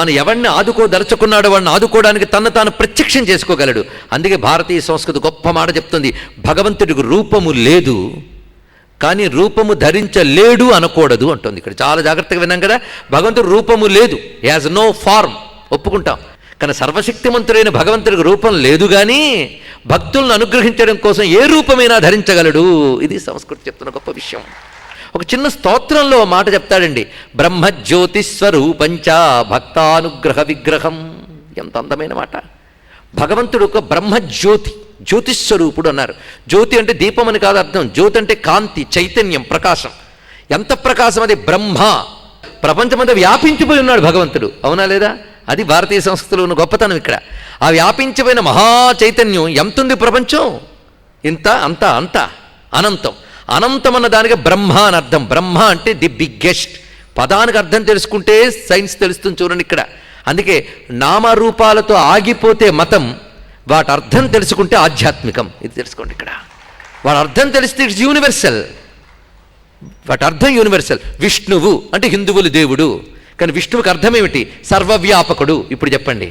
తాను ఎవరిని ఆదుకోదలుచుకున్నాడో వాడిని ఆదుకోవడానికి తను తాను ప్రత్యక్షం చేసుకోగలడు. అందుకే భారతీయ సంస్కృతి గొప్ప మాట చెప్తుంది, భగవంతుడికి రూపము లేదు కానీ రూపము ధరించలేడు అనకూడదు అంటుంది. ఇక్కడ చాలా జాగ్రత్తగా విన్నాం కదా, భగవంతుడు రూపము లేదు, యాజ్ నో ఫార్మ్ ఒప్పుకుంటాం. కానీ సర్వశక్తిమంతుడైన భగవంతుడికి రూపం లేదు కానీ భక్తులను అనుగ్రహించడం కోసం ఏ రూపమైనా ధరించగలడు. ఇది సంస్కృతి చెప్తున్న గొప్ప విషయం. ఒక చిన్న స్తోత్రంలో మాట చెప్తాడండి, బ్రహ్మజ్యోతిస్వరూపంచ భక్తానుగ్రహ విగ్రహం. ఎంత అందమైన మాట. భగవంతుడు ఒక బ్రహ్మజ్యోతి, జ్యోతిస్వరూపుడు అన్నారు. జ్యోతి అంటే దీపం అని కాదు అర్థం, జ్యోతి అంటే కాంతి, చైతన్యం, ప్రకాశం. ఎంత ప్రకాశం అది! బ్రహ్మ, ప్రపంచమంతా వ్యాపించిపోయి ఉన్నాడు భగవంతుడు, అవునా లేదా? అది భారతీయ సంస్కృతిలో ఉన్న గొప్పతనం. ఇక్కడ ఆ వ్యాపించిపోయిన మహా చైతన్యం ఎంతుంది ప్రపంచం? ఇంత, అంత, అంత, అనంతం. అనంతం అన్న దానికి బ్రహ్మ అని అర్థం. బ్రహ్మ అంటే ది బిగ్గెస్ట్. పదానికి అర్థం తెలుసుకుంటే సైన్స్ తెలుస్తుంది చూడండి ఇక్కడ. అందుకే నామరూపాలతో ఆగిపోతే మతం, వాటి అర్థం తెలుసుకుంటే ఆధ్యాత్మికం. ఇది తెలుసుకోండి ఇక్కడ. వాటి అర్థం తెలిస్తే ఇట్స్ యూనివర్సల్. వాటి అర్థం యూనివర్సల్. విష్ణువు అంటే హిందువులు దేవుడు, కానీ విష్ణువుకి అర్థం ఏమిటి? సర్వవ్యాపకుడు. ఇప్పుడు చెప్పండి,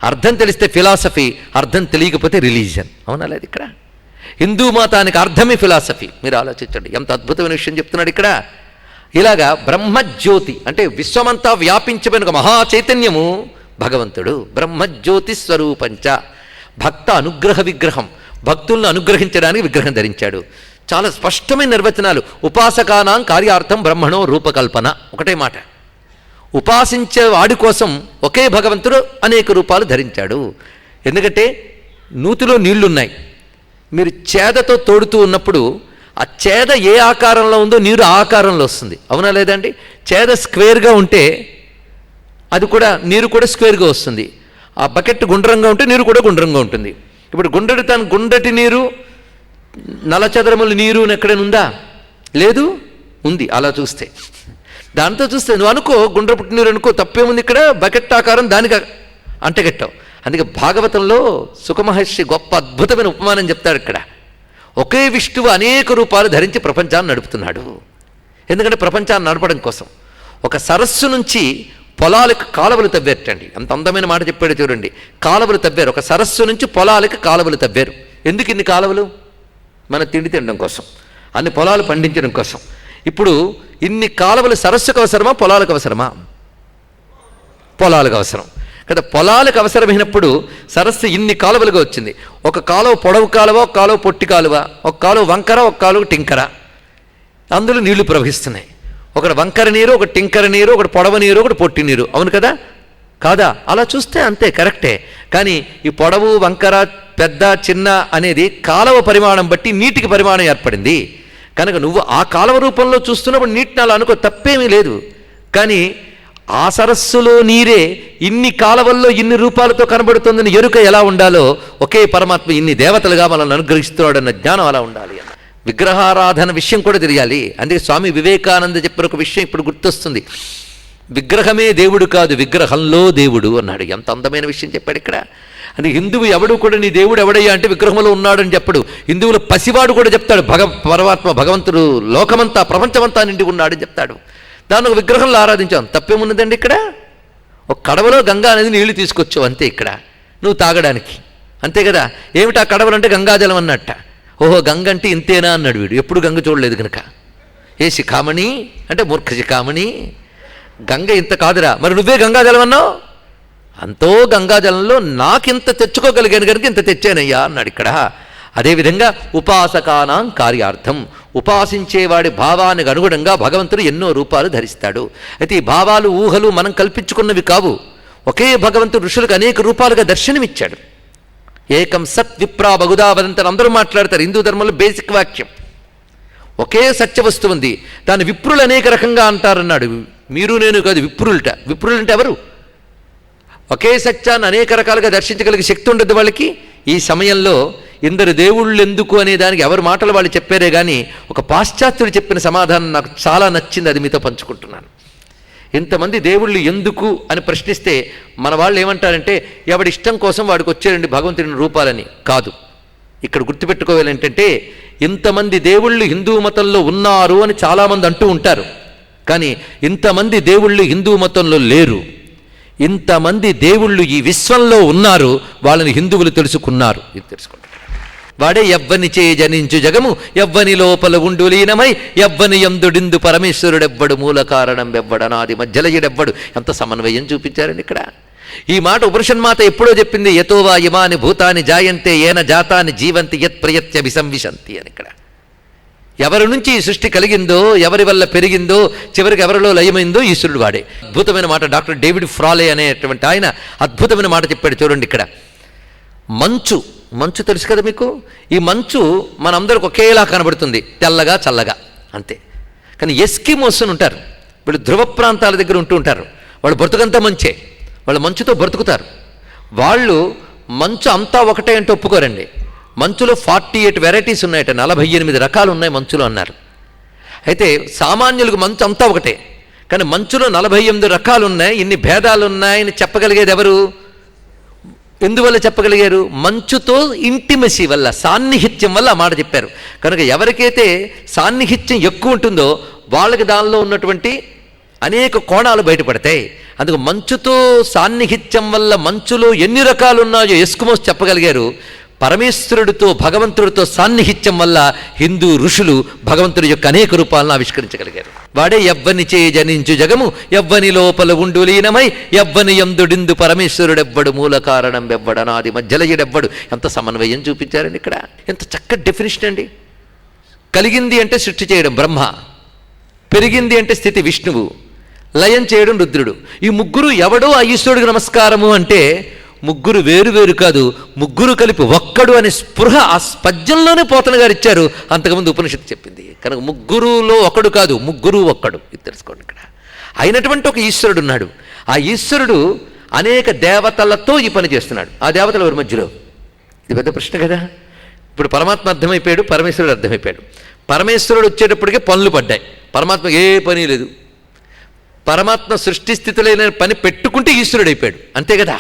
అర్థం తెలిస్తే ఫిలాసఫీ, అర్థం తెలియకపోతే రిలీజియన్, అవునా లేదు? ఇక్కడ హిందూ మతానికి అర్థమే ఫిలాసఫీ. మీరు ఆలోచించండి, ఎంత అద్భుతమైన విషయం చెప్తున్నాడు ఇక్కడ. ఇలాగా బ్రహ్మజ్యోతి అంటే విశ్వమంతా వ్యాపించబడిన ఒక మహా చైతన్యము భగవంతుడు. బ్రహ్మజ్యోతి స్వరూపంచ భక్త అనుగ్రహ విగ్రహం. భక్తులను అనుగ్రహించడానికి విగ్రహం ధరించాడు. చాలా స్పష్టమైన నిర్వచనాలు. ఉపాసకానాం కార్యార్థం బ్రహ్మణో రూపకల్పన. ఒకటే మాట. ఉపాసించే వాడి కోసం ఒకే భగవంతుడు అనేక రూపాలు ధరించాడు. ఎందుకంటే నూతిలో నీళ్లున్నాయి, మీరు చేదతో తోడుతూ ఉన్నప్పుడు ఆ చేద ఏ ఆకారంలో ఉందో నీరు ఆ ఆకారంలో వస్తుంది, అవునా లేదండి? చేద స్క్వేర్గా ఉంటే అది కూడా, నీరు కూడా స్క్వేర్గా వస్తుంది. ఆ బకెట్ గుండ్రంగా ఉంటే నీరు కూడా గుండ్రంగా ఉంటుంది. ఇప్పుడు గుండ్రటి నీరు, నలచదరముల నీరు ఎక్కడైనా ఉందా? లేదు, ఉంది. అలా చూస్తే, దాంతో చూస్తే నువ్వు అనుకో గుండ్రపుట్టి నీరు అనుకో, తప్పేముంది? ఇక్కడ బకెట్ ఆకారం దానికి అంటగట్టావు. అందుకే భాగవతంలో సుఖమహర్షి గొప్ప అద్భుతమైన ఉపమానం చెప్తాడు ఇక్కడ. ఒకే విష్ణువు అనేక రూపాలు ధరించి ప్రపంచాన్ని నడుపుతున్నాడు. ఎందుకంటే ప్రపంచాన్ని నడపడం కోసం ఒక సరస్సు నుంచి పొలాలకు కాలువలు తవ్వేటండి. అంత అందమైన మాట చెప్పాడు చూడండి. కాలువలు తవ్వారు, ఒక సరస్సు నుంచి పొలాలకు కాలువలు తవ్వారు. ఎందుకు ఇన్ని కాలువలు? మన తిండి తినడం కోసం, అన్ని పొలాలు పండించడం కోసం. ఇప్పుడు ఇన్ని కాలువలు సరస్సుకు అవసరమా, పొలాలకు అవసరమా? పొలాలకు అవసరం కదా. పొలాలకు అవసరమైనప్పుడు సరస్సు ఇన్ని కాలువలుగా వచ్చింది. ఒక కాలువ పొడవు కాలువ, ఒక కాలువ పొట్టి కాలువ, ఒక కాలువ వంకర, ఒక కాలువ టింకర. అందులో నీళ్లు ప్రవహిస్తున్నాయి. ఒకటి వంకర నీరు, ఒకటి టింకర నీరు, ఒకటి పొడవ నీరు, ఒకటి పొట్టి నీరు, అవును కదా? కాదా? అలా చూస్తే అంతే, కరెక్టే. కానీ ఈ పొడవు, వంకర, పెద్ద, చిన్న అనేది కాలువ పరిమాణం బట్టి నీటికి పరిమాణం ఏర్పడింది. కనుక నువ్వు ఆ కాలువ రూపంలో చూస్తున్నప్పుడు నీటిని అలా అనుకో, తప్పేమీ లేదు. కానీ ఆ సరస్సులో నీరే ఇన్ని కాలవల్లో ఇన్ని రూపాలతో కనబడుతుందని ఎరుక ఎలా ఉండాలో, ఒకే పరమాత్మ ఇన్ని దేవతలుగా మనల్ని అనుగ్రహిస్తున్నాడన్న జ్ఞానం అలా ఉండాలి అన్న. విగ్రహారాధన విషయం కూడా తెలియాలి. అందుకే స్వామి వివేకానంద చెప్పిన ఒక విషయం ఇప్పుడు గుర్తొస్తుంది. విగ్రహమే దేవుడు కాదు, విగ్రహంలో దేవుడు అన్నాడు. ఎంత అందమైన విషయం చెప్పాడు ఇక్కడ. అంటే హిందువు ఎవడు కూడా నీ దేవుడు ఎవడయ్యా అంటే విగ్రహంలో ఉన్నాడని చెప్పడు. హిందువుల పసివాడు కూడా చెప్తాడు, పరమాత్మ భగవంతుడు లోకమంతా ప్రపంచమంతా నిండి ఉన్నాడని చెప్తాడు. దాన్ని ఒక విగ్రహంలో ఆరాధించాం, తప్పేమున్నదండి? ఇక్కడ ఒక కడవలో గంగా అనేది నీళ్లు తీసుకొచ్చావు అంతే, ఇక్కడ నువ్వు తాగడానికి, అంతే కదా. ఏమిటి ఆ కడవలు అంటే గంగాజలం అన్నట్ట. ఓహో, గంగ అంటే ఇంతేనా అన్నాడు వీడు, ఎప్పుడు గంగ చూడలేదు కనుక. ఏ శిఖామణి అంటే మూర్ఖ శిఖామణి, గంగ ఇంత కాదురా, మరి నువ్వే గంగాజలం అన్నావు. అంతో గంగాజలంలో నాకింత తెచ్చుకోగలిగాను కనుక ఇంత తెచ్చానయ్యా అన్నాడు ఇక్కడ. అదేవిధంగా ఉపాసకానాం కార్యార్థం, ఉపాసించేవాడి భావానికి అనుగుణంగా భగవంతుడు ఎన్నో రూపాలు ధరిస్తాడు. అయితే ఈ భావాలు, ఊహలు మనం కల్పించుకున్నవి కావు. ఒకే భగవంతుడు ఋషులకు అనేక రూపాలుగా దర్శనమిచ్చాడు. ఏకం సత్ విప్రా బహుదా వదంతని అందరూ మాట్లాడతారు. హిందూ ధర్మంలో బేసిక్ వాక్యం. ఒకే సత్య వస్తువు ఉంది, దాన్ని విప్రులు అనేక రకంగా అంటారన్నాడు. మీరు నేను కాదు, విప్రులుట. విప్రులంటే ఎవరు? ఒకే సత్యాన్ని అనేక రకాలుగా దర్శించగలిగే శక్తి ఉండదు వాళ్ళకి. ఈ సమయంలో ఇందరు దేవుళ్ళు ఎందుకు అనే దానికి ఎవరి మాటలు వాళ్ళు చెప్పారే కానీ ఒక పాశ్చాత్యుడు చెప్పిన సమాధానం నాకు చాలా నచ్చింది, అది మీతో పంచుకుంటున్నాను. ఇంతమంది దేవుళ్ళు ఎందుకు అని ప్రశ్నిస్తే మన వాళ్ళు ఏమంటారంటే ఎవడి ఇష్టం కోసం వాడికి వచ్చారండి భగవంతుని రూపాలని. కాదు, ఇక్కడ గుర్తుపెట్టుకోవాలి ఏంటంటే ఇంతమంది దేవుళ్ళు హిందూ మతంలో ఉన్నారు అని చాలామంది అంటూ ఉంటారు, కానీ ఇంతమంది దేవుళ్ళు హిందూ మతంలో లేరు. ఇంతమంది దేవుళ్ళు ఈ విశ్వంలో ఉన్నారు, వాళ్ళని హిందువులు తెలుసుకున్నారు. ఇది తెలుసుకుంటారు. వాడే ఎవ్వని చే జనించు జగము ఎవ్వని లోపల ఉండు లీనమై ఎవ్వని యందుడిందు పరమేశ్వరుడెవ్వడు మూల కారణం ఎవ్వడనాది మధ్యలయుడెవ్వడు. ఎంత సమన్వయం చూపించారండి ఇక్కడ. ఈ మాట ఉపనిషన్మాత ఎప్పుడో చెప్పింది. యతోవా ఇమాని భూతాని జాయంతే ఏన జాతాని జీవంతి యత్ ప్రయత్యభిసంవిశంతి అని. ఇక్కడ ఎవరి నుంచి ఈ సృష్టి కలిగిందో, ఎవరి వల్ల పెరిగిందో, చివరికి ఎవరిలో లయమైందో ఈశ్వరుడు వాడే. అద్భుతమైన మాట డాక్టర్ డేవిడ్ ఫ్రాలే అనేటువంటి ఆయన అద్భుతమైన మాట చెప్పాడు. చూడండి ఇక్కడ, మంచు మంచు తెలుసు కదా మీకు. ఈ మంచు మనందరికి ఒకేలా కనబడుతుంది, తెల్లగా చల్లగా అంతే. కానీ ఎస్కిమోస్ అని ఉంటారు, వీళ్ళు ధ్రువ ప్రాంతాల దగ్గర ఉంటూ ఉంటారు. వాళ్ళు బ్రతుకంతా మంచే, వాళ్ళు మంచుతో బ్రతుకుతారు. వాళ్ళు మంచు అంతా ఒకటే అంటే ఒప్పుకోరండి. మంచులో 48 వెరైటీస్ ఉన్నాయట, 48 రకాలు ఉన్నాయి మంచులో అన్నారు. అయితే సామాన్యులకు మంచు అంతా ఒకటే, కానీ మంచులో 48 రకాలు ఉన్నాయి, ఇన్ని భేదాలు ఉన్నాయని చెప్పగలిగేది ఎవరు? ఎందువల్ల చెప్పగలిగారు? మంచుతో ఇంటిమసీ వల్ల, సాన్నిహిత్యం వల్ల ఆ మాట చెప్పారు. కనుక ఎవరికైతే సాన్నిహిత్యం ఎక్కువ ఉంటుందో వాళ్ళకి దానిలో ఉన్నటువంటి అనేక కోణాలు బయటపడతాయి. అందుకు మంచుతో సాన్నిహిత్యం వల్ల మంచులో ఎన్ని రకాలు ఉన్నాయో ఎస్కిమోస్ చెప్పగలిగారు. పరమేశ్వరుడితో భగవంతుడితో సాన్నిహిత్యం వల్ల హిందూ ఋషులు భగవంతుడి యొక్క అనేక రూపాలను ఆవిష్కరించగలిగారు. వాడే ఎవ్వని చే జనించు జగము ఎవ్వని లోపల ఉండు లీనమై ఎవ్వని యందుడిందు పరమేశ్వరుడెవ్వడు మూల కారణం ఎవ్వడనాది మధ్యలయుడెవ్వడు. ఎంత సమన్వయం చూపించారండి ఇక్కడ. ఎంత చక్కటి డెఫినిషన్ అండి. కలిగింది అంటే సృష్టి చేయడం బ్రహ్మ, పెరిగింది అంటే స్థితి విష్ణువు, లయం చేయడం రుద్రుడు. ఈ ముగ్గురు ఎవడో ఆ ఈశ్వరుడికి నమస్కారము అంటే ముగ్గురు వేరు వేరు కాదు, ముగ్గురు కలిపి ఒక్కడు అనే స్పృహ ఆ పద్యంలోనే పోతన గారు ఇచ్చారు. అంతకుముందు ఉపనిషత్తు చెప్పింది. కనుక ముగ్గురులో ఒకడు కాదు, ముగ్గురు ఒక్కడు. ఇది తెలుసుకోండి. ఇక్కడ అయినటువంటి ఒక ఈశ్వరుడు ఉన్నాడు. ఆ ఈశ్వరుడు అనేక దేవతలతో ఈ పని చేస్తున్నాడు. ఆ దేవతల ఎవరి మధ్యలో? ఇది పెద్ద ప్రశ్న కదా. ఇప్పుడు పరమాత్మ అర్థమైపోయాడు, పరమేశ్వరుడు అర్థమైపోయాడు. పరమేశ్వరుడు వచ్చేటప్పటికే పనులు పడ్డాయి, పరమాత్మకి ఏ పని లేదు. పరమాత్మ సృష్టి స్థితిలో పని పెట్టుకుంటే ఈశ్వరుడు అయిపోయాడు, అంతే కదా.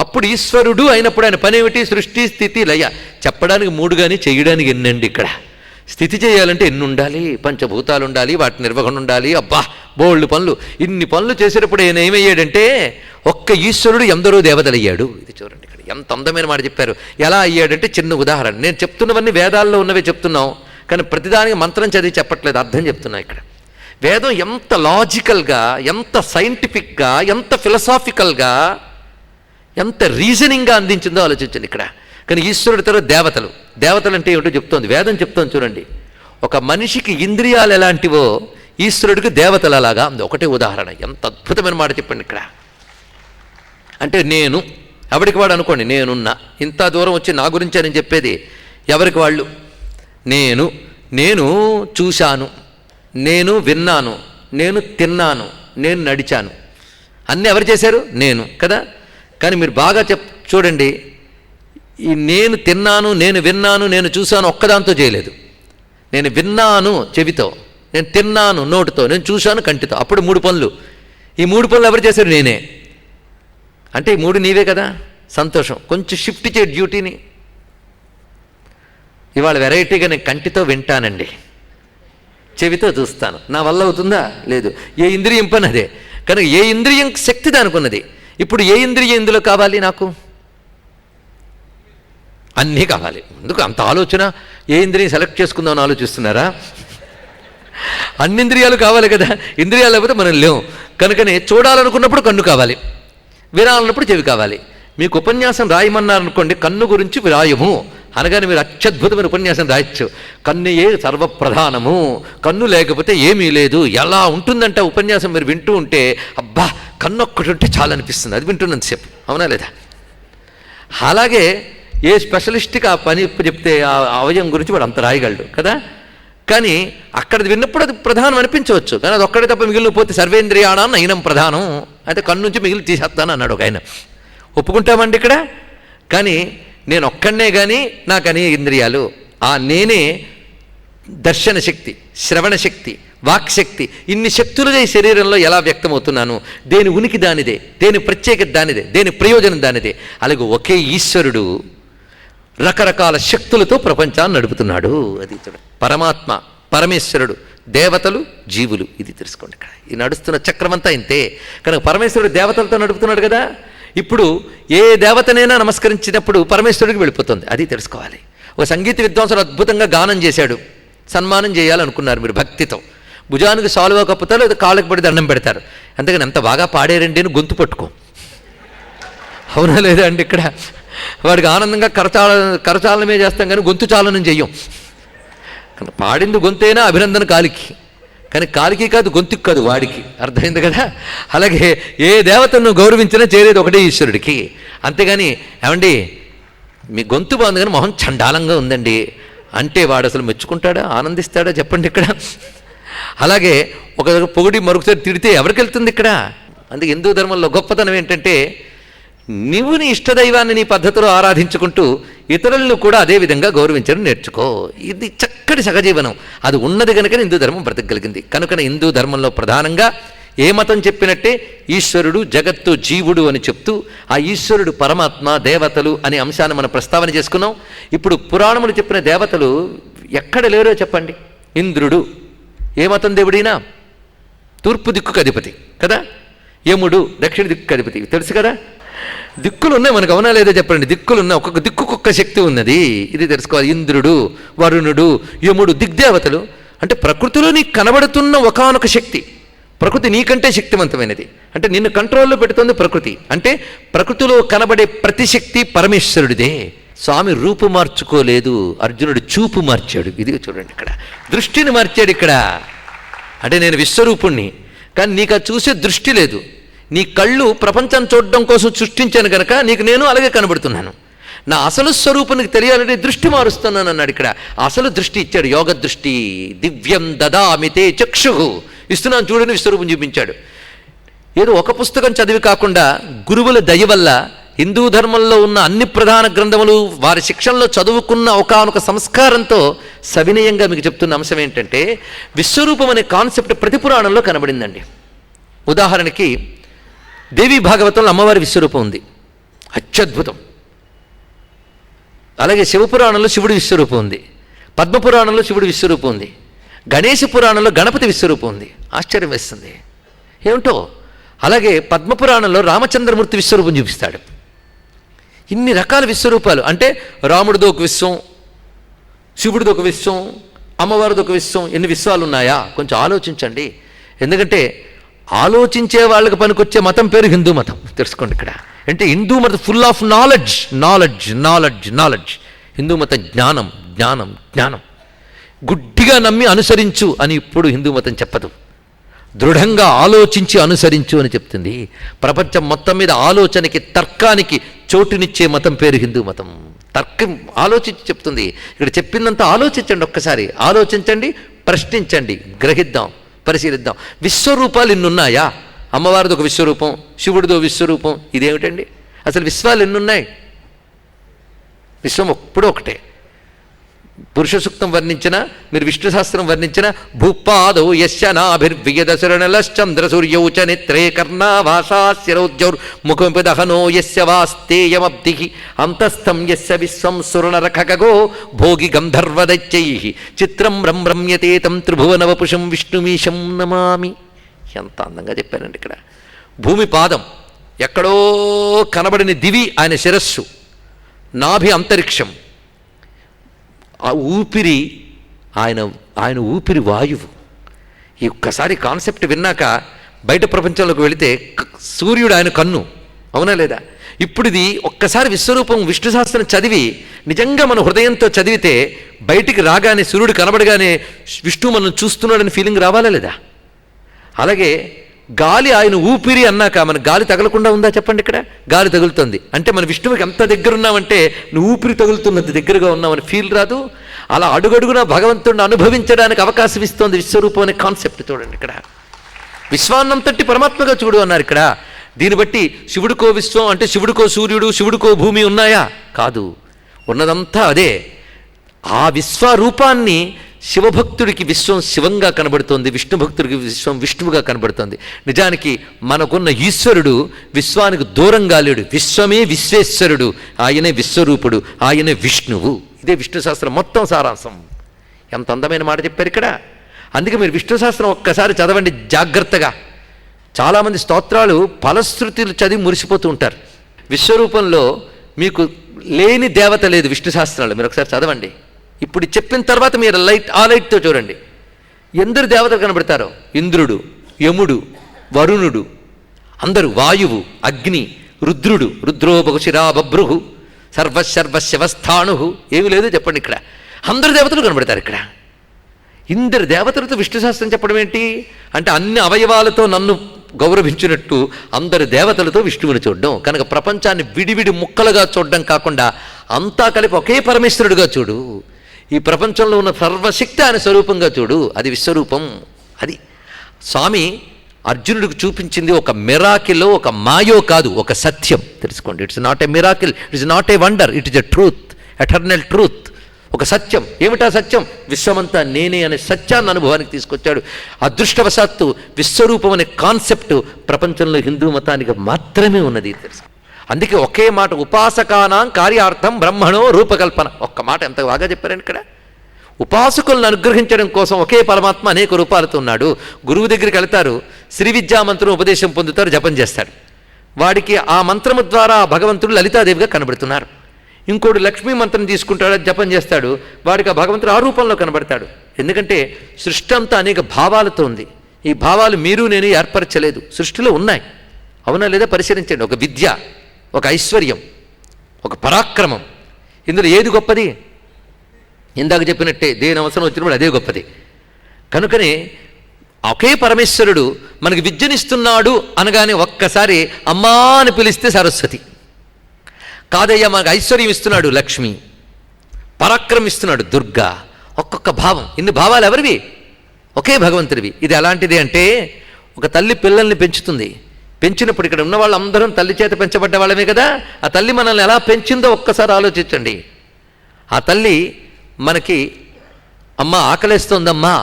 అప్పుడు ఈశ్వరుడు అయినప్పుడు ఆయన పని ఏమిటి? సృష్టి స్థితి లయ. చెప్పడానికి 3 కానీ చేయడానికి ఎన్నండి. ఇక్కడ స్థితి చేయాలంటే ఎన్ని ఉండాలి? పంచభూతాలు ఉండాలి, వాటి నిర్వహణ ఉండాలి. అబ్బా బోల్డ్ పనులు. ఇన్ని పనులు చేసేటప్పుడు ఆయన ఏమయ్యాడంటే ఒక్క ఈశ్వరుడు ఎందరో దేవతలయ్యాడు. ఇది చూడండి ఇక్కడ ఎంత అందమైన మాట చెప్పారు. ఎలా అయ్యాడంటే చిన్న ఉదాహరణ. నేను చెప్తున్నవన్నీ వేదాల్లో ఉన్నవే చెప్తున్నాం, కానీ ప్రతిదానికి మంత్రం చదివి చెప్పట్లేదు, అర్థం చెప్తున్నా. ఇక్కడ వేదం ఎంత లాజికల్గా, ఎంత సైంటిఫిక్గా, ఎంత ఫిలసాఫికల్గా, ఎంత రీజనింగ్గా అందించిందో ఆలోచించండి ఇక్కడ. కానీ ఈశ్వరుడి తర్వాత దేవతలు. దేవతలు అంటే ఏమిటో చెప్తోంది వేదం, చెప్తోంది చూడండి. ఒక మనిషికి ఇంద్రియాలు ఎలాంటివో ఈశ్వరుడికి దేవతలు అలాగా. ఒకటే ఉదాహరణ. ఎంత అద్భుతమైన మాట చెప్పండి ఇక్కడ. అంటే నేను ఎవరికి వాడు అనుకోండి, నేనున్నా, ఇంత దూరం వచ్చి నా గురించి అని చెప్పేది ఎవరికి వాళ్ళు. నేను చూశాను, నేను విన్నాను, నేను తిన్నాను, నేను నడిచాను, అన్నీ ఎవరు చేశారు? నేను కదా. కానీ మీరు బాగా చూడండి, ఈ నేను తిన్నాను, నేను విన్నాను, నేను చూశాను ఒక్కదాంతో చేయలేదు. నేను విన్నాను చెవితో, నేను తిన్నాను నోటితో, నేను చూశాను కంటితో. అప్పుడు 3 పనులు. ఈ 3 పనులు ఎవరు చేశారు? నేనే. అంటే ఈ 3 నీవే కదా. సంతోషం. కొంచెం షిఫ్ట్ చేయ డ్యూటీని. ఇవాళ వెరైటీగా నేను కంటితో వింటానండి, చెవితో చూస్తాను. నా వల్ల అవుతుందా? లేదు. ఏ ఇంద్రియం పని అదే. కనుక ఏ ఇంద్రియం శక్తి దానుకున్నది. ఇప్పుడు ఏ ఇంద్రియం ఇందులో కావాలి? నాకు అన్నీ కావాలి. ఎందుకు అంత ఆలోచన? ఏ ఇంద్రియం సెలెక్ట్ చేసుకుందామని ఆలోచిస్తున్నారా? అన్ని ఇంద్రియాలు కావాలి కదా. ఇంద్రియాలు లేకపోతే మనం లేవు. కనుకనే చూడాలనుకున్నప్పుడు కన్ను కావాలి, వినాలన్నప్పుడు చెవి కావాలి. మీకు ఉపన్యాసం రాయమన్నారనుకోండి, కన్ను గురించి రాయము అనగానే మీరు అత్యద్భుతమైన ఉపన్యాసం రాయొచ్చు. కన్నుయే సర్వప్రధానము, కన్ను లేకపోతే ఏమీ లేదు. ఎలా ఉంటుందంటే ఉపన్యాసం మీరు వింటూ ఉంటే అబ్బా కన్ను ఒక్కటి ఉంటే చాలా అనిపిస్తుంది, అది వింటున్నంతసేపు. అవునా లేదా? అలాగే ఏ స్పెషలిస్ట్కి ఆ పని చెప్తే ఆ అవయవం గురించి వాడు అంత రాయగలడు కదా. కానీ అక్కడిది విన్నప్పుడు అది ప్రధానం అనిపించవచ్చు, కానీ అది ఒక్కడే తప్ప మిగిలిన పోతే సర్వేంద్రియాణం నయనం ప్రధానం. అయితే కన్ను నుంచి మిగిలి తీసేస్తాను అన్నాడు ఒక ఆయన. ఒప్పుకుంటామండి ఇక్కడ. కానీ నేను ఒక్కడనే కానీ నాకు అనేక ఇంద్రియాలు. ఆ నేనే దర్శన శక్తి, శ్రవణ శక్తి, వాక్శక్తి, ఇన్ని శక్తులుగా ఈ శరీరంలో ఎలా వ్యక్తమవుతున్నాను? దేని ఉనికి దానిదే, దేని ప్రత్యేకత దానిదే, దేని ప్రయోజనం దానిదే. అలాగే ఒకే ఈశ్వరుడు రకరకాల శక్తులతో ప్రపంచాన్ని నడుపుతున్నాడు. అది పరమాత్మ, పరమేశ్వరుడు దేవతలు, జీవులు. ఇది తెలుసుకోండి. ఇక్కడ ఈ నడుస్తున్న చక్రం అంతా ఇంతే. కనుక పరమేశ్వరుడు దేవతలతో నడుపుతున్నాడు కదా. ఇప్పుడు ఏ దేవతనైనా నమస్కరించినప్పుడు పరమేశ్వరుడికి వెళ్ళిపోతుంది. అది తెలుసుకోవాలి. ఒక సంగీత విద్వాంసుడు అద్భుతంగా గానం చేశాడు, సన్మానం చేయాలనుకున్నారు మీరు భక్తితో. భుజానికి సాలువా కప్పుతారు, లేదా కాళ్ళకి పడి దండం పెడతారు. అంతేగాని ఎంత బాగా పాడారండి అని గొంతు పట్టుకో. అవునా లేదా అండి? ఇక్కడ వాడికి ఆనందంగా కరచాలనమే చేస్తాం కానీ గొంతు చాలనం చెయ్యం. పాడింది గొంతైనా అభినందన కాలికి, కానీ కాలికి కాదు, గొంతుకి కాదు, వాడికి. అర్థమైంది కదా. అలాగే ఏ దేవతను గౌరవించినా చేరేది ఒకటే ఈశ్వరుడికి. అంతేగాని ఏమండి మీ గొంతు బాగుంది కానీ మొహం చండాలంగా ఉందండి అంటే వాడు అసలు మెచ్చుకుంటాడా, ఆనందిస్తాడా చెప్పండి ఇక్కడ. అలాగే ఒక పొగిడి మరొకసారి తిడితే ఎవరికి వెళ్తుంది ఇక్కడ? అందుకే హిందూ ధర్మంలో గొప్పతనం ఏంటంటే నీవు నీ ఇష్టదైవాన్ని నీ పద్ధతిలో ఆరాధించుకుంటూ ఇతరులను కూడా అదే విధంగా గౌరవించడం నేర్చుకో. ఇది చక్కటి సహజీవనం. అది ఉన్నది కనుక హిందూ ధర్మం బ్రతకగలిగింది. కనుక హిందూ ధర్మంలో ప్రధానంగా ఏ మతం చెప్పినట్టే ఈశ్వరుడు, జగత్తు, జీవుడు అని చెప్తూ ఆ ఈశ్వరుడు, పరమాత్మ, దేవతలు అనే అంశాన్ని మనం ప్రస్తావన చేసుకున్నాం. ఇప్పుడు పురాణములు చెప్పిన దేవతలు ఎక్కడ లేరో చెప్పండి. ఇంద్రుడు ఏ మతం దేవుడైనా తూర్పు దిక్కుకు అధిపతి కదా. యముడు దక్షిణ దిక్కుకు అధిపతి, తెలుసు కదా. దిక్కులు ఉన్నాయి మనకు, అవునా లేదా చెప్పండి. దిక్కులు ఉన్నాయి, ఒక్కొక్క దిక్కుకొక్క శక్తి ఉన్నది. ఇది తెలుసుకోవాలి. ఇంద్రుడు, వరుణుడు, యముడు దిగ్దేవతలు. అంటే ప్రకృతిలో నీకు కనబడుతున్న ఒకానొక శక్తి. ప్రకృతి నీకంటే శక్తివంతమైనది. అంటే నిన్ను కంట్రోల్లో పెడుతుంది ప్రకృతి. అంటే ప్రకృతిలో కనబడే ప్రతి శక్తి పరమేశ్వరుడిదే. స్వామి రూపు మార్చుకోలేదు, అర్జునుడు చూపు మార్చాడు. ఇది చూడండి, ఇక్కడ దృష్టిని మార్చాడు. ఇక్కడ అంటే నేను విశ్వరూపుణ్ణి, కానీ నీకు అది చూసే దృష్టి లేదు. నీ కళ్ళు ప్రపంచాన్ని చూడడం కోసం సృష్టించాను కనుక నీకు నేను అలాగే కనబడుతున్నాను. నా అసలు స్వరూపానికి తెలియాలంటే దృష్టి మారుస్తున్నాను అన్నాడు. ఇక్కడ అసలు దృష్టి ఇచ్చాడు, యోగ దృష్టి. దివ్యం దదామితే చక్షు, ఇస్తున్నాను చూడని విశ్వరూపం చూపించాడు. ఏదో ఒక పుస్తకం చదివి కాకుండా గురువుల దయ వల్ల హిందూ ధర్మంలో ఉన్న అన్ని ప్రధాన గ్రంథములు వారి శిక్షణలో చదువుకున్న ఒకానొక సంస్కారంతో సవినయంగా మీకు చెప్తున్న అంశం ఏంటంటే విశ్వరూపం అనే కాన్సెప్ట్ ప్రతి పురాణంలో కనబడిందండి. ఉదాహరణకి దేవీ భాగవతంలో అమ్మవారి విశ్వరూపం ఉంది, అత్యద్భుతం. అలాగే శివపురాణంలో శివుడి విశ్వరూపం ఉంది, పద్మపురాణంలో శివుడి విశ్వరూపం ఉంది, గణేశ పురాణంలో గణపతి విశ్వరూపం ఉంది. ఆశ్చర్యం వేస్తుంది ఏమిటో. అలాగే పద్మపురాణంలో రామచంద్రమూర్తి విశ్వరూపం చూపిస్తాడు. ఇన్ని రకాల విశ్వరూపాలు. అంటే రాముడిది ఒక విశ్వం, శివుడిది ఒక విశ్వం, అమ్మవారిది ఒక విశ్వం. ఎన్ని విశ్వాలు ఉన్నాయా? కొంచెం ఆలోచించండి. ఎందుకంటే ఆలోచించే వాళ్ళకి పనికొచ్చే మతం పేరు హిందూ మతం. తెలుసుకోండి ఇక్కడ. అంటే హిందూ మతం full of knowledge, knowledge, knowledge, knowledge. Hindu మతం జ్ఞానం, జ్ఞానం, జ్ఞానం. గుడ్డిగా నమ్మి అనుసరించు అని ఇప్పుడు హిందూ మతం చెప్పదు. దృఢంగా ఆలోచించి అనుసరించు అని చెప్తుంది. ప్రపంచం మొత్తం మీద ఆలోచనకి, తర్కానికి చోటునిచ్చే మతం పేరు హిందూ మతం. తర్కం ఆలోచించి చెప్తుంది. ఇక్కడ చెప్పిందంతా ఆలోచించండి, ఒక్కసారి ఆలోచించండి, ప్రశ్నించండి, గ్రహిద్దాం, పరిశీలిద్దాం. విశ్వరూపాలు ఎన్నున్నాయా? అమ్మవారిది ఒక విశ్వరూపం, శివుడిదో విశ్వరూపం. ఇదేమిటండి? అసలు విశ్వాలు ఎన్నున్నాయి? విశ్వం ఎప్పుడూ ఒకటే. పురుష సూక్తం వర్ణించిన, మీరు విష్ణు శాస్త్రం వర్ణించిన భూపాదౌ యస్య నాభిర్వియదశరణలశ్చంద్ర సూర్యౌ చ నేత్రే కర్ణాభాషాస్యరౌద్యౌర్ ముఖమిదహనో యస్య వాస్తేయమబ్ధి అంతస్థం యస్య విశ్వం సురనరఖగో భోగి గంధర్వదైత్యైః చిత్రం రమ్యతే తం త్రిభువనవపుషం విష్ణుమీశం నమామి. ఎంత అందంగా చెప్పానండి ఇక్కడ. భూమి పాదం, ఎక్కడో కనబడిన దివి ఆయన శిరస్సు, నాభి అంతరిక్షం, ఆ ఊపిరి ఆయన ఊపిరి వాయువు. ఈ ఒక్కసారి కాన్సెప్ట్ విన్నాక బయట ప్రపంచంలోకి వెళితే సూర్యుడు ఆయన కన్ను, అవునా లేదా? ఇప్పుడు ఇది ఒక్కసారి విశ్వరూపం విష్ణు శాస్త్రం చదివి నిజంగా మన హృదయంతో చదివితే బయటికి రాగానే, సూర్యుడు కనబడగానే విష్ణు మనం చూస్తున్నాడని ఫీలింగ్ రావాలా లేదా? అలాగే గాలి ఆయన ఊపిరి అన్నాక మన గాలి తగలకుండా ఉందా చెప్పండి? ఇక్కడ గాలి తగులుతుంది అంటే మన విష్ణువుకి ఎంత దగ్గర ఉన్నామంటే నువ్వు ఊపిరి తగులుతున్నది దగ్గరగా ఉన్నామని ఫీల్ రాదు. అలా అడుగడుగున భగవంతుడిని అనుభవించడానికి అవకాశం ఇస్తోంది విశ్వరూపం అనే కాన్సెప్ట్. చూడండి ఇక్కడ విశ్వాన్నంతటి పరమాత్మగా చూడు అన్నారు ఇక్కడ. దీన్ని బట్టి శివుడికో విశ్వం అంటే శివుడికో సూర్యుడు, శివుడికో భూమి ఉన్నాయా? కాదు, ఉన్నదంతా అదే. ఆ విశ్వరూపాన్ని శివభక్తుడికి విశ్వం శివంగా కనబడుతోంది, విష్ణు భక్తుడికి విశ్వం విష్ణువుగా కనబడుతోంది. నిజానికి మనకున్న ఈశ్వరుడు విశ్వానికి దూరంగా లేడు. విశ్వమే విశ్వేశ్వరుడు, ఆయనే విశ్వరూపుడు, ఆయనే విష్ణువు. ఇదే విష్ణు శాస్త్రం మొత్తం సారాంశం. ఎంత అందమైన మాట చెప్పారు ఇక్కడ. అందుకే మీరు విష్ణు సహస్రం ఒక్కసారి చదవండి జాగ్రత్తగా. చాలామంది స్తోత్రాలు ఫలశ్రుతులు చదివి మురిసిపోతూ ఉంటారు. విశ్వరూపంలో మీకు లేని దేవత లేదు విష్ణు సహస్రంలో. మీరు ఒకసారి చదవండి. ఇప్పుడు చెప్పిన తర్వాత మీరు ఆ లైట్తో చూడండి. ఎందరు దేవతలు కనబడతారో, ఇంద్రుడు, యముడు, వరుణుడు, అందరూ, వాయువు, అగ్ని, రుద్రుడు, రుద్రో బహుశిరా బభ్రుహు, సర్వశర్వశవస్థాణు, ఏమి లేదు చెప్పండి. ఇక్కడ అందరు దేవతలు కనబడతారు. ఇక్కడ ఇందరు దేవతలతో విష్ణు సహస్రం చెప్పడం ఏంటి అంటే అన్ని అవయవాలతో నన్ను గౌరవించినట్టు అందరు దేవతలతో విష్ణువుని చూడడం. కనుక ప్రపంచాన్ని విడివిడి ముక్కలుగా చూడడం కాకుండా అంతా కలిపి ఒకే పరమేశ్వరుడుగా చూడు. ఈ ప్రపంచంలో ఉన్న సర్వశక్తి ఆయన స్వరూపంగా చూడు. అది విశ్వరూపం. అది స్వామి అర్జునుడికి చూపించింది ఒక మిరాకిల్, ఒక మాయో కాదు, ఒక సత్యం. తెలుసుకోండి, it's not a miracle, it's not a wonder, it is a truth, eternal truth. ఒక సత్యం. ఏమిటా సత్యం? విశ్వమంతా నేనే అనే సత్యాన్ని అనుభవానికి తీసుకొచ్చాడు. అదృష్టవశాత్తు విశ్వరూపం అనే కాన్సెప్ట్ ప్రపంచంలో హిందూ మతానికి మాత్రమే ఉన్నది. తెలుసు. అందుకే ఒకే మాట, ఉపాసకానాం కార్యార్థం బ్రహ్మణో రూపకల్పన. ఒక్క మాట ఎంత బాగా చెప్పారని ఇక్కడ. ఉపాసకులను అనుగ్రహించడం కోసం ఒకే పరమాత్మ అనేక రూపాలతో ఉన్నాడు. గురువు దగ్గరికి వెళ్తారు, శ్రీ విద్యా మంత్రం ఉపదేశం పొందుతారు, జపం చేస్తాడు. వాడికి ఆ మంత్రము ద్వారా భగవంతుడు లలితాదేవిగా కనబడుతున్నారు. ఇంకోటి లక్ష్మీ మంత్రం తీసుకుంటాడు, జపం చేస్తాడు, వాడికి ఆ భగవంతుడు ఆ రూపంలో కనబడతాడు. ఎందుకంటే సృష్టి అంతా అనేక భావాలతో ఉంది. ఈ భావాలు మీరు నేను ఏర్పరచలేదు, సృష్టిలో ఉన్నాయి. అవునా లేదా పరిశీలించండి. ఒక విద్య, ఒక ఐశ్వర్యం, ఒక పరాక్రమం, ఇందులో ఏది గొప్పది? ఇందాక చెప్పినట్టే దేని అవసరం వచ్చినప్పుడు అదే గొప్పది. కనుకనే ఒకే పరమేశ్వరుడు మనకి విద్యనిస్తున్నాడు అనగానే ఒక్కసారి అమ్మా అని పిలిస్తే సరస్వతి, కాదయ్యా మనకు ఐశ్వర్యం ఇస్తున్నాడు లక్ష్మి, పరాక్రమిస్తున్నాడు దుర్గా. ఒక్కొక్క భావం. ఇన్ని భావాలు ఎవరివి? ఒకే భగవంతుడివి. ఇది ఎలాంటిది అంటే, ఒక తల్లి పిల్లల్ని పెంచుతుంది. పెంచినప్పుడు ఇక్కడ ఉన్న వాళ్ళందరం తల్లి చేత పెంచబడ్డ వాళ్ళమే కదా. ఆ తల్లి మనల్ని ఎలా పెంచిందో ఒక్కసారి ఆలోచించండి. ఆ తల్లి మనకి అమ్మ ఆకలేస్తోందమ్మా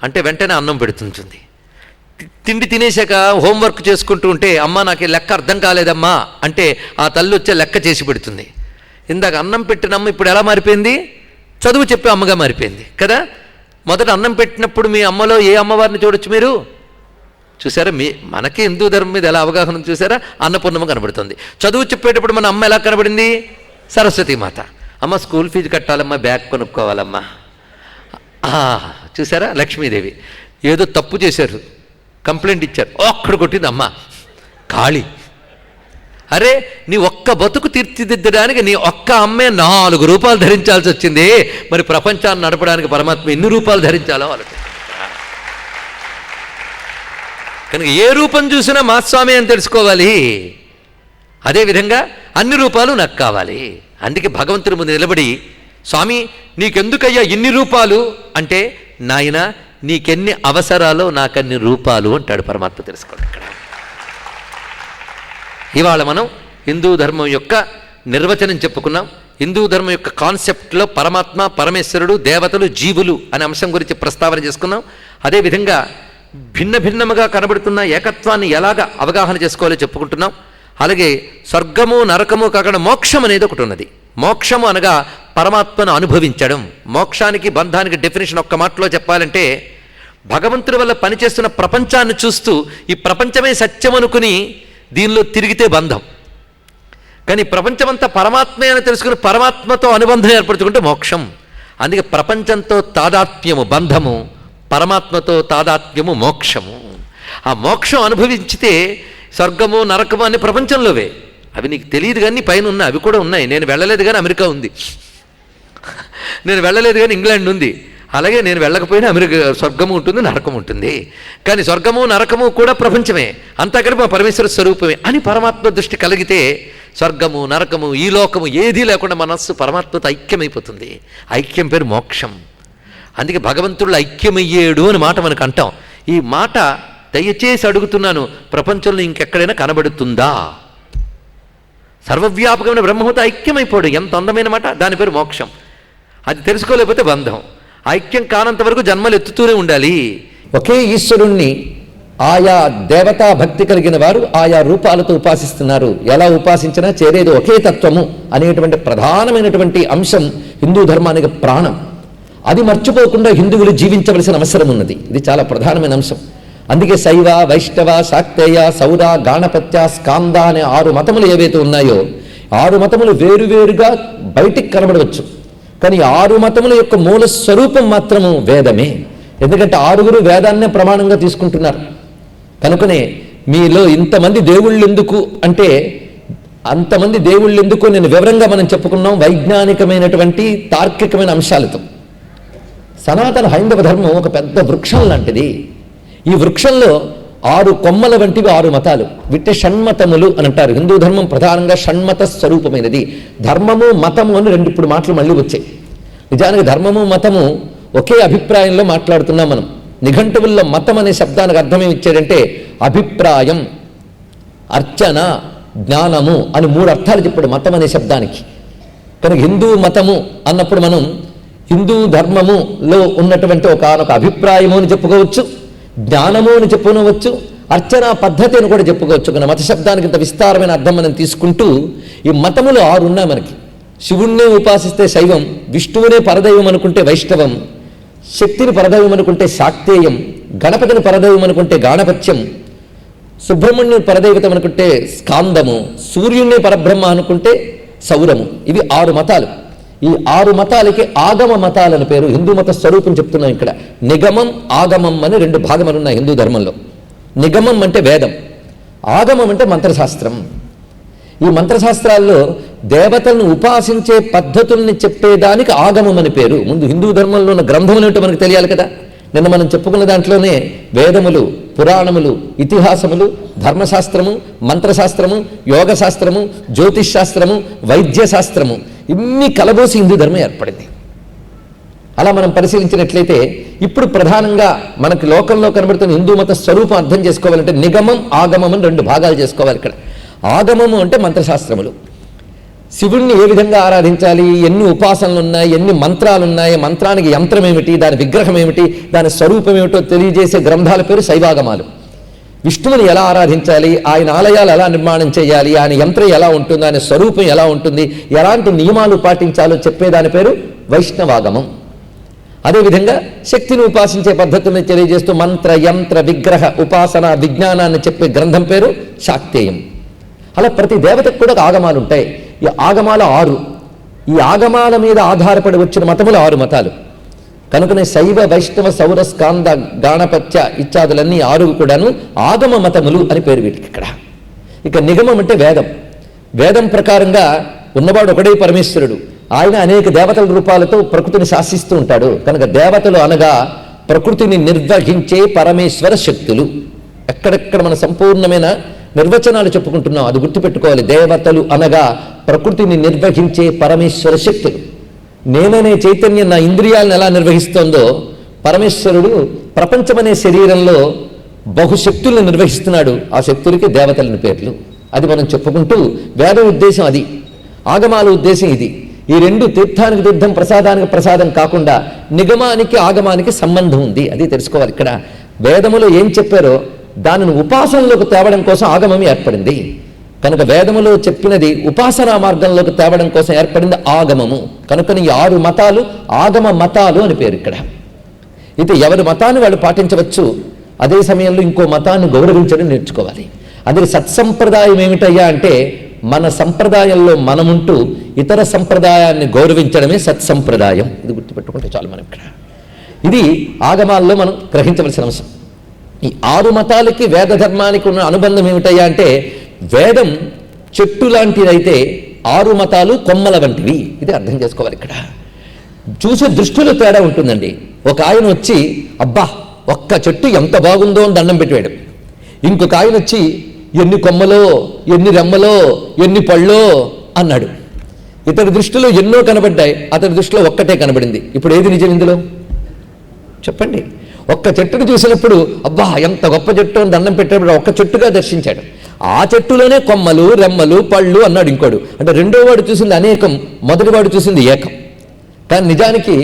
అంటే వెంటనే అన్నం పెడుతుంటుంది. తిండి తినేశాక హోంవర్క్ చేసుకుంటూ ఉంటే అమ్మ నాకు లెక్క అర్థం కాలేదమ్మా అంటే ఆ తల్లి వచ్చే లెక్క చేసి పెడుతుంది. ఇందాక అన్నం పెట్టిన అమ్మ ఇప్పుడు ఎలా మారిపోయింది? చదువు చెప్పే అమ్మగా మారిపోయింది కదా. మొదట అన్నం పెట్టినప్పుడు మీ అమ్మలో ఏ అమ్మవారిని చూడొచ్చు మీరు? చూసారా? మనకి హిందూ ధర్మం మీద ఎలా అవగాహన చూసారా? అన్నపూర్ణమ్మ కనబడుతుంది. చదువు చెప్పేటప్పుడు మన అమ్మ ఎలా కనబడింది? సరస్వతి మాత. అమ్మ స్కూల్ ఫీజు కట్టాలమ్మా, బ్యాగ్ కొనుక్కోవాలమ్మా. చూసారా? లక్ష్మీదేవి. ఏదో తప్పు చేశారు, కంప్లైంట్ ఇచ్చారు, ఒక్కడ కొట్టింది అమ్మ కాళీ. అరే నీ ఒక్క బతుకు తీర్చిదిద్దడానికి నీ ఒక్క అమ్మే 4 రూపాయలు ధరించాల్సి వచ్చింది. మరి ప్రపంచాన్ని నడపడానికి పరమాత్మ ఎన్ని రూపాయలు ధరించాలో వాళ్ళకి. కనుక ఏ రూపం చూసినా మా స్వామి అని తెలుసుకోవాలి. అదేవిధంగా అన్ని రూపాలు నాకు కావాలి. అందుకే భగవంతుడి ముందు నిలబడి, స్వామి నీకెందుకయ్యా ఇన్ని రూపాలు అంటే, నాయన నీకెన్ని అవసరాలో నాకన్ని రూపాలు అంటాడు పరమాత్మ. తెలుసుకోండి. ఇక్కడ ఇవాళ మనం హిందూ ధర్మం యొక్క నిర్వచనం చెప్పుకున్నాం. హిందూ ధర్మం యొక్క కాన్సెప్ట్లో పరమాత్మ, పరమేశ్వరుడు, దేవతలు, జీవులు అనే అంశం గురించి ప్రస్తావన చేసుకున్నాం. అదేవిధంగా భిన్న భిన్నముగా కనబడుతున్న ఏకత్వాన్ని ఎలాగ అవగాహన చేసుకోవాలో చెప్పుకుంటున్నాం. అలాగే స్వర్గము నరకము కాకుండా మోక్షం అనేది ఒకటి ఉన్నది. మోక్షము అనగా పరమాత్మను అనుభవించడం. మోక్షానికి బంధానికి డెఫినేషన్ ఒక్క మాటలో చెప్పాలంటే, భగవంతుడి వల్ల పనిచేస్తున్న ప్రపంచాన్ని చూస్తూ ఈ ప్రపంచమే సత్యం అనుకుని దీనిలో తిరిగితే బంధం. కానీ ప్రపంచమంతా పరమాత్మే అని తెలుసుకుని పరమాత్మతో అనుబంధం ఏర్పరచుకుంటే మోక్షం. అందుకే ప్రపంచంతో తాదాత్మ్యము బంధము, పరమాత్మతో తాదాత్మ్యము మోక్షము. ఆ మోక్షం అనుభవించితే స్వర్గము నరకము అన్ని ప్రపంచంలోవే. అవి నీకు తెలియదు కానీ పైన ఉన్నాయి, అవి కూడా ఉన్నాయి. నేను వెళ్ళలేదు కానీ అమెరికా ఉంది, నేను వెళ్ళలేదు కానీ ఇంగ్లాండ్ ఉంది. అలాగే నేను వెళ్ళకపోయినా అమెరికా స్వర్గము ఉంటుంది, నరకం ఉంటుంది. కానీ స్వర్గము నరకము కూడా ప్రపంచమే, అంతా కలిపి మా పరమేశ్వర స్వరూపమే అని పరమాత్మ దృష్టి కలిగితే స్వర్గము నరకము ఈ లోకము ఏదీ లేకుండా మనస్సు పరమాత్మతో ఐక్యమైపోతుంది. ఐక్యం పేరు మోక్షం. అందుకే భగవంతుడు ఐక్యమయ్యేడు అని మాట మనకు అంటాం. ఈ మాట దయచేసి అడుగుతున్నాను, ప్రపంచంలో ఇంకెక్కడైనా కనబడుతుందా? సర్వవ్యాపకమైన బ్రహ్మతో ఐక్యమైపోడు. ఎంత అందమైన మాట. దాని పేరు మోక్షం. అది తెలుసుకోలేకపోతే బంధం. ఐక్యం కానంత వరకు జన్మలు ఎత్తుతూనే ఉండాలి. ఒకే ఈశ్వరుణ్ణి ఆయా దేవతా భక్తి కలిగిన వారు ఆయా రూపాలతో ఉపాసిస్తున్నారు. ఎలా ఉపాసించినా చేరేది ఒకే తత్వము అనేటువంటి ప్రధానమైనటువంటి అంశం హిందూ ధర్మానికి ప్రాణం. అది మర్చిపోకుండా హిందువులు జీవించవలసిన అవసరం ఉన్నది. ఇది చాలా ప్రధానమైన అంశం. అందుకే శైవ, వైష్ణవ, శాక్తేయ, సౌర, గాణపత్య, స్కాంద అనే 6 మతములు ఏవైతే ఉన్నాయో 6 మతములు వేరువేరుగా బయటికి కనబడవచ్చు. కానీ 6 మతముల యొక్క మూల స్వరూపం మాత్రము వేదమే. ఎందుకంటే 6 వేదాన్నే ప్రమాణంగా తీసుకుంటున్నారు. కనుకనే మీలో ఇంతమంది దేవుళ్ళు ఎందుకు అంటే, అంతమంది దేవుళ్ళు ఎందుకు నేను వివరంగా మనం చెప్పుకున్నాం వైజ్ఞానికమైనటువంటి తార్కికమైన అంశాలతో. సనాతన హైందవ ధర్మం ఒక పెద్ద వృక్షం లాంటిది. ఈ వృక్షంలో 6 కొమ్మల వంటివి 6 మతాలు. వీటి షణ్మతములు అని అంటారు. హిందూ ధర్మం ప్రధానంగా షణ్మత స్వరూపమైనది. ధర్మము మతము అని 2 ఇప్పుడు మాటలు మళ్ళీ వచ్చాయి. నిజానికి ధర్మము మతము ఒకే అభిప్రాయంలో మాట్లాడుతున్నాం మనం. నిఘంటువుల్లో మతం అనే శబ్దానికి అర్థం ఏమి ఇచ్చాడంటే అభిప్రాయం, అర్చన, జ్ఞానము అని 3 అర్థాలు చెప్పాడు మతం అనే శబ్దానికి. కనుక హిందూ మతము అన్నప్పుడు మనం హిందూ ధర్మములో ఉన్నటువంటి ఒకనొక అభిప్రాయము అని చెప్పుకోవచ్చు, జ్ఞానము అని చెప్పుకోవచ్చు, అర్చనా పద్ధతి అని కూడా చెప్పుకోవచ్చు. కానీ మత శబ్దానికి ఇంత విస్తారమైన అర్థం మనం తీసుకుంటూ ఈ మతములు 6 ఉన్నాయి మనకి. శివుణ్ణే ఉపాసిస్తే శైవం, విష్ణువునే పరదైవం అనుకుంటే వైష్ణవం, శక్తిని పరదైవం అనుకుంటే శాక్తేయం, గణపతిని పరదైవం అనుకుంటే గాణపత్యం, సుబ్రహ్మణ్యుని పరదైవతం అనుకుంటే స్కాందము, సూర్యుణ్ణి పరబ్రహ్మ అనుకుంటే సౌరము. ఇవి 6 మతాలు. ఈ 6 మతాలకి ఆగమ మతాలని పేరు. హిందూ మత స్వరూపం చెప్తున్నాం ఇక్కడ. నిగమం, ఆగమం అని 2 భాగములు ఉన్నాయి హిందూ ధర్మంలో. నిగమం అంటే వేదం, ఆగమం అంటే మంత్రశాస్త్రం. ఈ మంత్రశాస్త్రాల్లో దేవతలను ఉపాసించే పద్ధతుల్ని చెప్పేదానికి ఆగమం అని పేరు. ముందు హిందూ ధర్మంలో ఉన్న గ్రంథములు ఏంటో మనకు తెలియాలి కదా. నిన్న మనం చెప్పుకున్న దాంట్లోనే వేదములు, పురాణములు, ఇతిహాసములు, ధర్మశాస్త్రము, మంత్రశాస్త్రము, యోగశాస్త్రము, జ్యోతిష్ శాస్త్రము, వైద్యశాస్త్రము ఇన్ని కలబోసి హిందూ ధర్మం ఏర్పడింది. అలా మనం పరిశీలించినట్లయితే ఇప్పుడు ప్రధానంగా మనకి లోకంలో కనబడుతున్న హిందూ మత స్వరూపం అర్థం చేసుకోవాలంటే నిగమం, ఆగమం అని 2 భాగాలు చేసుకోవాలి ఇక్కడ. ఆగమము అంటే మంత్రశాస్త్రములు. శివుణ్ణి ఏ విధంగా ఆరాధించాలి, ఎన్ని ఉపాసనలు ఉన్నాయి, ఎన్ని మంత్రాలు ఉన్నాయి, మంత్రానికి యంత్రం ఏమిటి, దాని విగ్రహం ఏమిటి, దాని స్వరూపం ఏమిటో తెలియజేసే గ్రంథాల పేరు శైవాగమాలు. విష్ణువుని ఎలా ఆరాధించాలి, ఆయన ఆలయాలు ఎలా నిర్మాణం చేయాలి, ఆయన యంత్రం ఎలా ఉంటుంది, ఆయన స్వరూపం ఎలా ఉంటుంది, ఎలాంటి నియమాలు పాటించాలో చెప్పేదాని పేరు వైష్ణవాగమం. అదేవిధంగా శక్తిని ఉపాసించే పద్ధతుల్ని తెలియజేస్తూ మంత్ర, యంత్ర, విగ్రహ ఉపాసన విజ్ఞానాన్ని చెప్పే గ్రంథం పేరు శాక్తేయం. అలా ప్రతి దేవతకు కూడా ఆగమాలు ఉంటాయి. ఈ ఆగమాలు 6. ఈ ఆగమాల మీద ఆధారపడి వచ్చిన మతములు 6 మతాలు. కనుకనే శైవ, వైష్ణవ, సౌర, స్కాంద, గాణపత్య ఇత్యాదులన్నీ 6 కూడాను ఆగమ మతములు అని పేరు వీటికి ఇక్కడ. ఇక నిగమం అంటే వేదం. వేదం ప్రకారంగా ఉన్నవాడు ఒకడే పరమేశ్వరుడు. ఆయన అనేక దేవతల రూపాలతో ప్రకృతిని శాసిస్తూ ఉంటాడు. కనుక దేవతలు అనగా ప్రకృతిని నిర్వహించే పరమేశ్వర శక్తులు. ఎక్కడెక్కడ మన సంపూర్ణమైన నిర్వచనాలు చెప్పుకుంటున్నాం, అది గుర్తుపెట్టుకోవాలి. దేవతలు అనగా ప్రకృతిని నిర్వహించే పరమేశ్వర శక్తులు. నేననే చైతన్యం నా ఇంద్రియాలను ఎలా నిర్వహిస్తోందో పరమేశ్వరుడు ప్రపంచమనే శరీరంలో బహుశక్తులను నిర్వహిస్తున్నాడు. ఆ శక్తులకి దేవతలని పేర్లు. అది మనం చెప్పుకుంటూ వేద ఉద్దేశం అది, ఆగమాల ఉద్దేశం ఇది. ఈ 2 తీర్థానికి తీర్థం, ప్రసాదానికి ప్రసాదం కాకుండా నిగమానికి ఆగమానికి సంబంధం ఉంది. అది తెలుసుకోవాలి ఇక్కడ. వేదములో ఏం చెప్పారో దానిని ఉపాసనలోకి తేవడం కోసం ఆగమం ఏర్పడింది. కనుక వేదములో చెప్పినది ఉపాసనా మార్గంలోకి తేవడం కోసం ఏర్పడింది ఆగమము. కనుక ఈ 6 మతాలు ఆగమ మతాలు అని పేరు ఇక్కడ. ఇది ఎవరి మతాన్ని వాళ్ళు పాటించవచ్చు. అదే సమయంలో ఇంకో మతాన్ని గౌరవించడం నేర్చుకోవాలి. అదే సత్సంప్రదాయం ఏమిటయ్యా అంటే మన సంప్రదాయంలో మనముంటూ ఇతర సంప్రదాయాన్ని గౌరవించడమే సత్సంప్రదాయం. ఇది గుర్తుపెట్టుకుంటే చాలు మనం ఇక్కడ. ఇది ఆగమాల్లో మనం గ్రహించవలసిన అంశం. ఈ 6 మతాలకి వేద ధర్మానికి ఉన్న అనుబంధం ఏమిటయ్యా అంటే వేదం చెట్టు లాంటిదైతే 6 మతాలు కొమ్మల వంటివి. ఇది అర్థం చేసుకోవాలి ఇక్కడ. చూసే దృష్టిలో తేడా ఉంటుందండి. ఒక ఆయన వచ్చి అబ్బా ఒక్క చెట్టు ఎంత బాగుందో అని దండం పెట్టాడు. ఇంకొక ఆయన వచ్చి ఎన్ని కొమ్మలో, ఎన్ని రెమ్మలో, ఎన్ని పళ్ళో అన్నాడు. ఇతడి దృష్టిలో ఎన్నో కనబడ్డాయి, అతడి దృష్టిలో ఒక్కటే కనబడింది. ఇప్పుడు ఏది నిజం ఇందులో చెప్పండి? ఒక్క చెట్టును చూసినప్పుడు అబ్బా ఎంత గొప్ప చెట్టు అని దండం పెట్టేప్పుడు ఒక్క చెట్టుగా దర్శించాడు. ఆ చెట్టులోనే కొమ్మలు, రెమ్మలు, పళ్ళు అన్నాడు ఇంకోడు. అంటే రెండో వాడు చూసింది అనేకం, మొదటివాడు చూసింది ఏకం. కానీ నిజానికి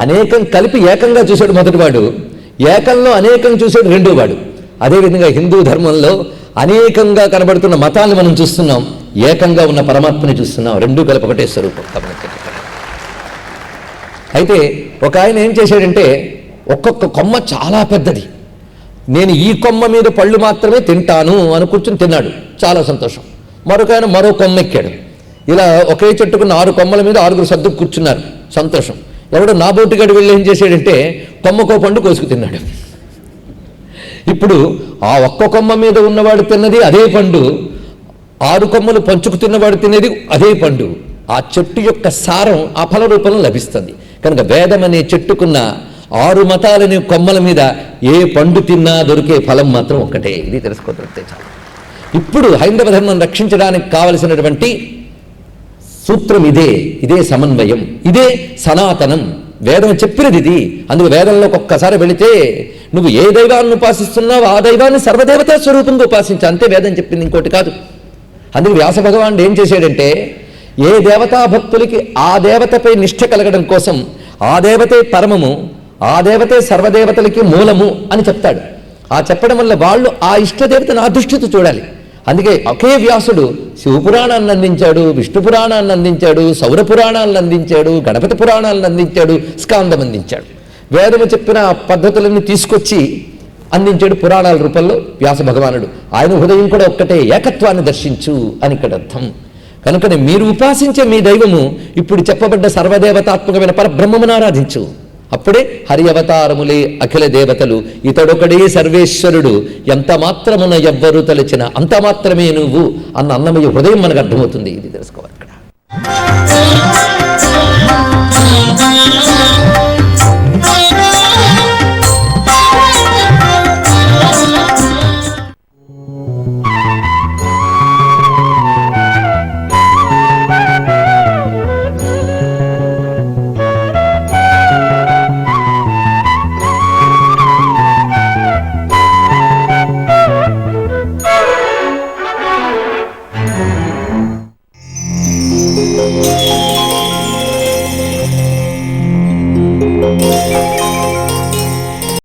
అనేకం కలిపి ఏకంగా చూశాడు మొదటివాడు, ఏకంలో అనేకం చూశాడు రెండోవాడు. అదేవిధంగా హిందూ ధర్మంలో అనేకంగా కనబడుతున్న మతాలను మనం చూస్తున్నాం, ఏకంగా ఉన్న పరమాత్మని చూస్తున్నాం. రెండూ కలిపి ఒకటే స్వరూపం. అయితే ఒక ఆయన ఏం చేశాడంటే ఒక్కొక్క కొమ్మ చాలా పెద్దది, నేను ఈ కొమ్మ మీద పళ్ళు మాత్రమే తింటాను అని కూర్చొని తిన్నాడు, చాలా సంతోషం. మరొక ఆయన మరో కొమ్మ ఎక్కాడు. ఇలా ఒకే చెట్టుకున్న 6 కొమ్మల మీద 6 సర్దు కూర్చున్నారు, సంతోషం. ఎవడో నాబోటిగాడు వెళ్ళి ఏం చేశాడంటే కొమ్మకో పండు కోసుకు తిన్నాడు. ఇప్పుడు ఆ ఒక్క కొమ్మ మీద ఉన్నవాడు తిన్నది అదే పండు, 6 కొమ్మలు పంచుకు తిన్నవాడు తినేది అదే పండు. ఆ చెట్టు యొక్క సారం ఆ ఫల రూపంలో లభిస్తుంది. కనుక వేదం అనే చెట్టుకున్న 6 మతాలనే కొమ్మల మీద ఏ పండు తిన్నా దొరికే ఫలం మాత్రం ఒక్కటే. ఇది తెలుసుకోగలిగితే చాలు. ఇప్పుడు హైందవ ధర్మం రక్షించడానికి కావలసినటువంటి సూత్రం ఇదే సమన్వయం, ఇదే సనాతనం. వేదం చెప్పినది ఇది. అందుకు వేదంలోకి ఒక్కసారి వెళితే నువ్వు ఏ దైవాన్ని ఉపాసిస్తున్నావు ఆ దైవాన్ని సర్వదేవతా స్వరూపంగా ఉపాసించు, అంతే వేదం చెప్పింది, ఇంకోటి కాదు. అందుకు వ్యాస భగవానుడు ఏం చేశాడంటే ఏ దేవతా భక్తులకి ఆ దేవతపై నిష్ఠ కలగడం కోసం ఆ దేవతే పరమము, ఆ దేవతే సర్వదేవతలకి మూలము అని చెప్తాడు. ఆ చెప్పడం వల్ల వాళ్ళు ఆ ఇష్టదేవతను ఆ దృష్టితో చూడాలి. అందుకే ఒకే వ్యాసుడు శివపురాణాన్ని అందించాడు, విష్ణు పురాణాన్ని అందించాడు, సౌర పురాణాలను అందించాడు, గణపతి పురాణాలను అందించాడు, స్కాందం అందించాడు. వేదము చెప్పిన పద్ధతులన్నీ తీసుకొచ్చి అందించాడు పురాణాల రూపంలో వ్యాస భగవానుడు. ఆయన హృదయం కూడా ఒక్కటే, ఏకత్వాన్ని దర్శించు అని ఇక్కడ అర్థం. కనుకనే మీరు ఉపాసించే మీ దైవము ఇప్పుడు చెప్పబడ్డ సర్వదేవతాత్మకమైన పరబ్రహ్మమును ఆరాధించు. అప్పుడే హరి అవతారములే అఖిల దేవతలు, ఇతడొకడే సర్వేశ్వరుడు, ఎంత మాత్రమున ఎవ్వరు తలచిన అంత మాత్రమే నువ్వు అన్న అన్నమయ్య హృదయం మనకు అర్థమవుతుంది. ఇది తెలుసుకోవాలి ఇక్కడ. Thank you.